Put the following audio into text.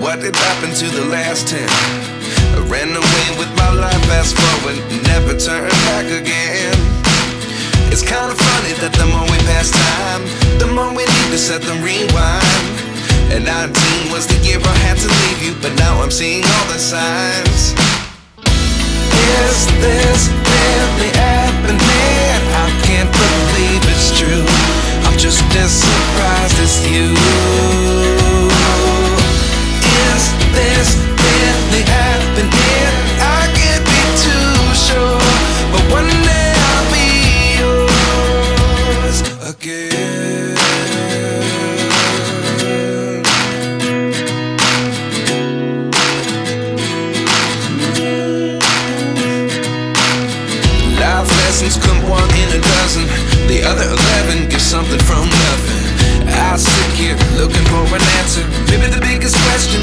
What did happen to the last 10? I ran away with my life, fast forward, never turn back again. It's kind of funny that the more we pass time, the more we need to set them rewind. And 19 was the year I had to leave you, but now I'm seeing all the signs. Is this really happening? I can't believe it's true. I'm just as surprised as you. Is this really happening? I can't be too sure, but one day I'll be yours again. Life lessons come one in a dozen. The other 11 get something from nothing.